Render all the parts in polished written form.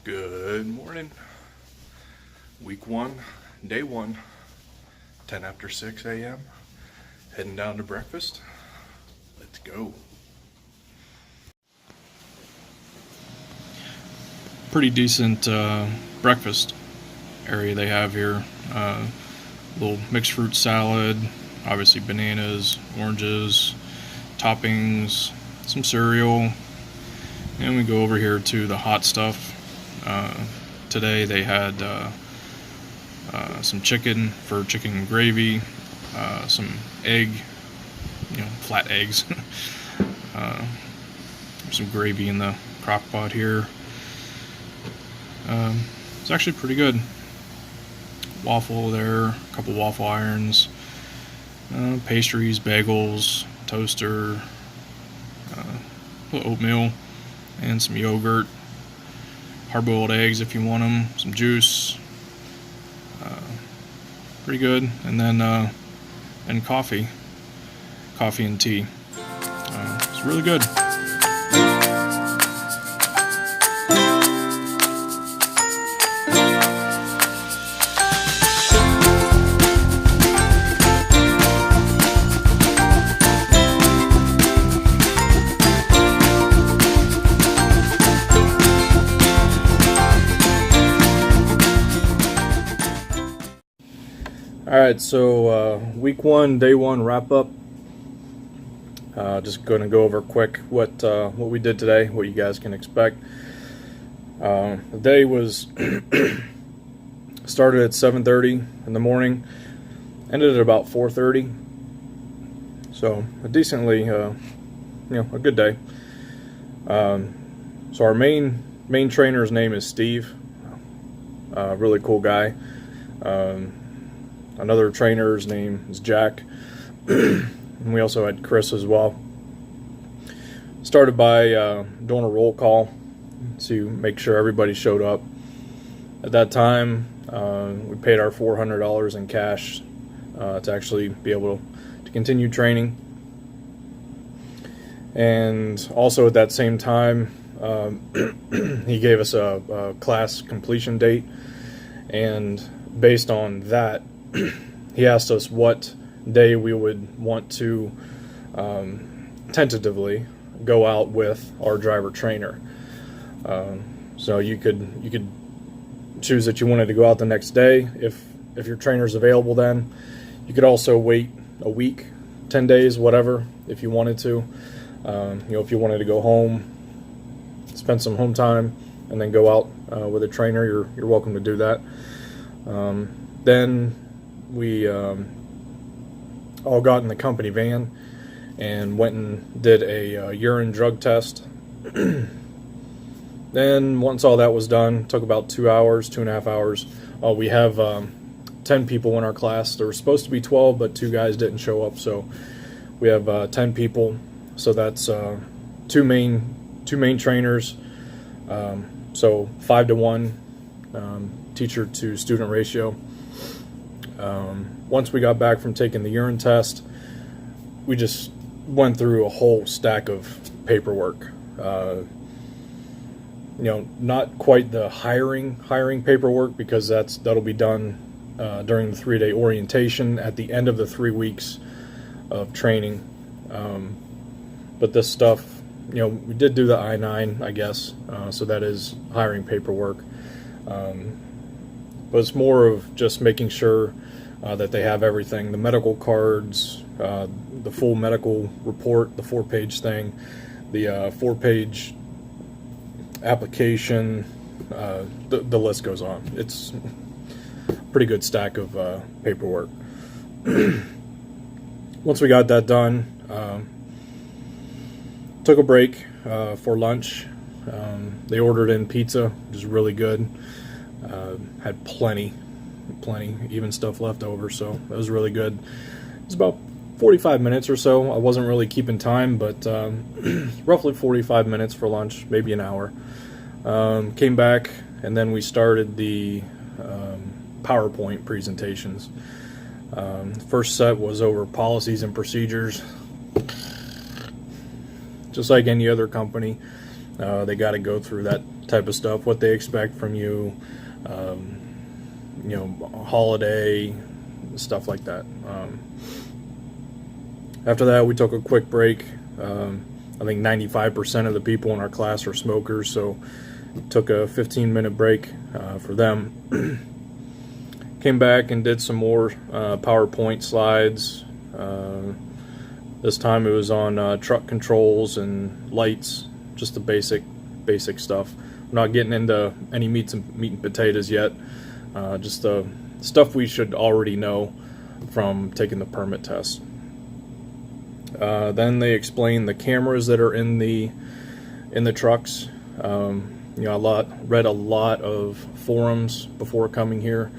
Good morning. Week 1, day 1, 10 after 6 a.m. Heading down to breakfast. Let's go. Pretty decent breakfast area they have here. Little mixed fruit salad, obviously bananas, oranges, toppings, some cereal, and we go over here to the hot stuff. Today they had some chicken for chicken gravy, some egg, flat eggs, some gravy in the crock pot here. It's actually pretty good. Waffle there, a couple waffle irons, pastries, bagels, toaster, little oatmeal, and some yogurt, hard-boiled eggs if you want them, some juice, pretty good, and then and coffee and tea. It's really good. Alright, so week 1, day 1 wrap up. Just going to go over quick what we did today, what you guys can expect. The day was started at 7:30 in the morning, ended at about 4:30. So a decently, a good day. So our main trainer's name is Steve. Really cool guy. Another trainer's name is Jack, and we also had Chris as well. Started by doing a roll call to make sure everybody showed up. At that time, we paid our $400 in cash to actually be able to continue training. And also at that same time, he gave us a class completion date, and based on that, he asked us what day we would want to tentatively go out with our driver trainer. So you could choose that you wanted to go out the next day if your trainer's available. Then you could also wait a week, 10 days, whatever, if you wanted to. If you wanted to go home, spend some home time, and then go out with a trainer, you're welcome to do that. Then we all got in the company van and went and did a urine drug test. Then once all that was done, took about 2 hours, 2.5 hours. We have 10 people in our class. There were supposed to be 12, but 2 guys didn't show up, so we have 10 people. So that's two main trainers. So 5-to-1 teacher to student ratio. Once we got back from taking the urine test, we just went through a whole stack of paperwork. Not quite the hiring paperwork, because that'll be done during the 3-day orientation at the end of the 3 weeks of training. But this stuff, we did do the I-9, I guess, so that is hiring paperwork. But it's more of just making sure that they have everything, the medical cards, the full medical report, the 4-page thing, the 4-page application, the list goes on. It's a pretty good stack of paperwork. Once we got that done, took a break for lunch. They ordered in pizza, which is really good. Had plenty, even stuff left over, so that was really good. It was about 45 minutes or so. I wasn't really keeping time, but roughly 45 minutes for lunch, maybe an hour. Came back, and then we started the PowerPoint presentations. First set was over policies and procedures. Just like any other company, they got to go through that type of stuff, what they expect from you, you know, holiday, stuff like that. After that, we took a quick break. I think 95% of the people in our class are smokers, so took a 15-minute break for them. Came back and did some more PowerPoint slides. This time it was on truck controls and lights, just the basic stuff. I'm not getting into any meat and potatoes yet, just the stuff we should already know from taking the permit test. Then they explained the cameras that are in the trucks. You know, read a lot of forums before coming here.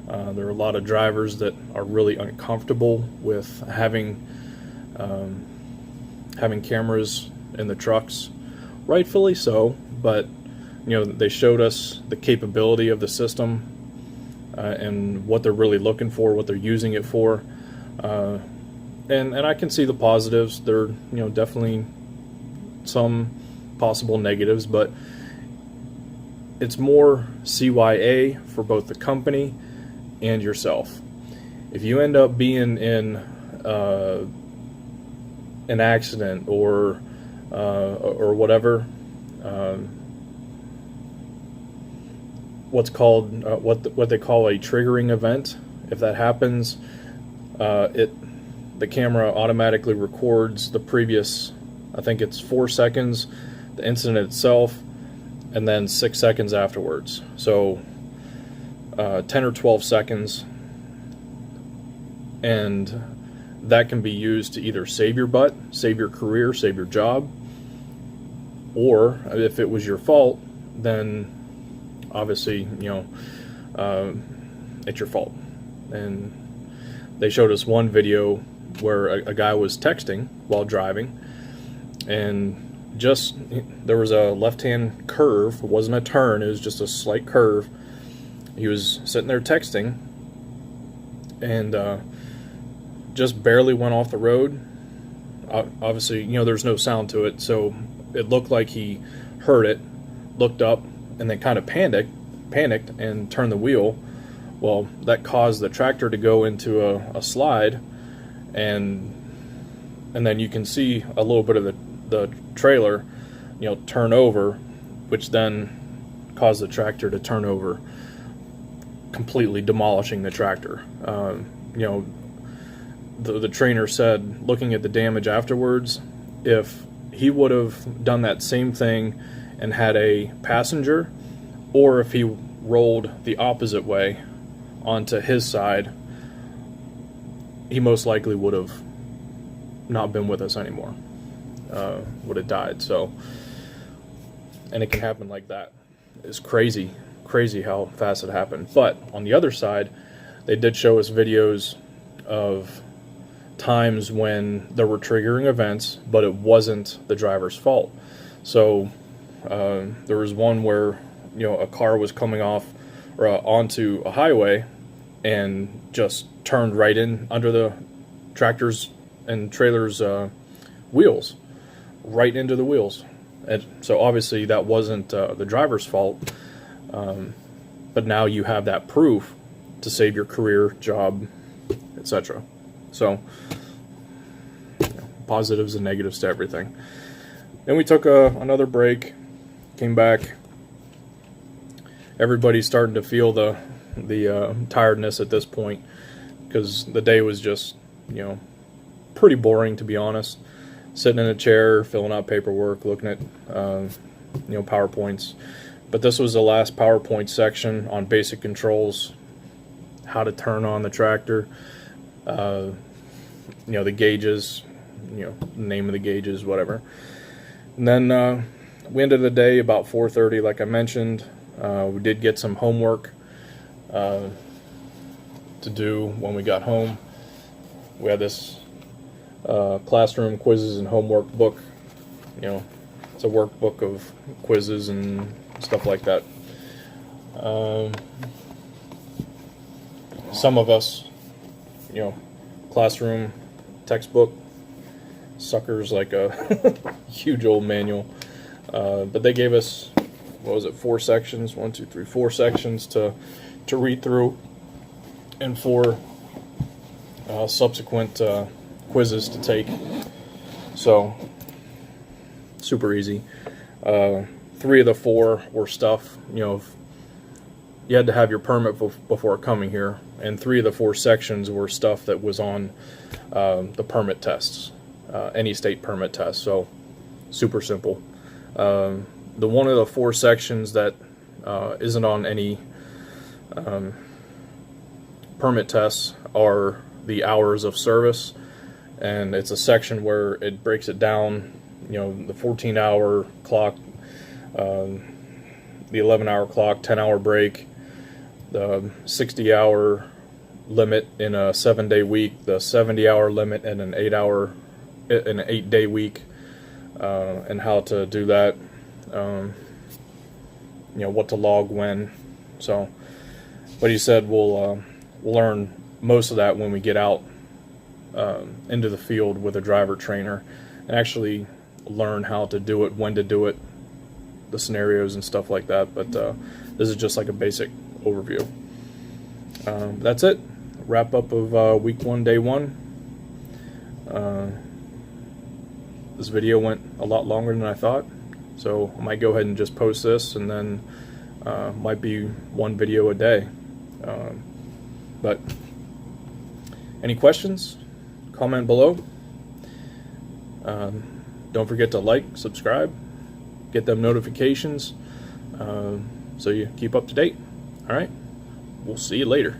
There are a lot of drivers that are really uncomfortable with having cameras in the trucks, rightfully so. But you know, they showed us the capability of the system and what they're really looking for, what they're using it for. And I can see the positives. There are, you know, definitely some possible negatives, but it's more CYA for both the company and yourself. If you end up being in an accident or whatever, what's called what they call a triggering event, if that happens, the camera automatically records the previous, I think it's 4 seconds, the incident itself, and then 6 seconds afterwards. So 10 or 12 seconds, and that can be used to either save your butt, save your career, save your job, or if it was your fault, then obviously, you know, it's your fault. And they showed us one video where a guy was texting while driving, and just there was a left-hand curve. It wasn't a turn, it was just a slight curve. He was sitting there texting and just barely went off the road. Obviously, you know, there's no sound to it, so it looked like he heard it, looked up, and then kind of panicked and turned the wheel. Well, that caused the tractor to go into a slide, and then you can see a little bit of the trailer, you know, turn over, which then caused the tractor to turn over, completely demolishing the tractor. You know, the trainer said, looking at the damage afterwards, if he would have done that same thing and had a passenger, or if he rolled the opposite way onto his side, he most likely would have not been with us anymore, would have died. So, and it can happen like that. It's crazy how fast it happened. But on the other side, they did show us videos of times when there were triggering events, but it wasn't the driver's fault. So there was one where, you know, a car was coming off or onto a highway and just turned right in under the tractor's and trailer's wheels, right into the wheels. And so obviously that wasn't the driver's fault, but now you have that proof to save your career, job, etc. So, you know, positives and negatives to everything. Then we took another break, came back. Everybody's starting to feel the tiredness at this point, because the day was just, you know, pretty boring, to be honest. Sitting in a chair, filling out paperwork, looking at you know, PowerPoints. But this was the last PowerPoint section on basic controls, how to turn on the tractor, you know, the gauges, you know, the name of the gauges, whatever. And then we ended the day about 4:30, like I mentioned. We did get some homework to do when we got home. We had this classroom quizzes and homework book. You know, it's a workbook of quizzes and stuff like that. Some of us, you know, classroom textbook suckers like a huge old manual, but they gave us what was it, 4 sections, 1, 2, 3, 4 sections to read through, and 4 subsequent quizzes to take. So super easy. 3 of the 4 were stuff, you know, you had to have your permit before coming here, and 3 of the 4 sections were stuff that was on the permit tests, any state permit test. So super simple. The one of the 4 sections that isn't on any permit tests are the hours of service, and it's a section where it breaks it down, you know, the 14-hour clock, the 11-hour clock, 10-hour break, the 60-hour limit in a 7-day week, the 70-hour limit in an 8-day week, and how to do that, you know, what to log when. So, but he said we'll learn most of that when we get out into the field with a driver trainer, and actually learn how to do it, when to do it, the scenarios and stuff like that. But this is just like a basic overview. That's it. Wrap up of week 1, day 1. This video went a lot longer than I thought, so I might go ahead and just post this, and then might be 1 video a day. But any questions, comment below. Don't forget to like, subscribe, get them notifications, so you keep up to date. All right, we'll see you later.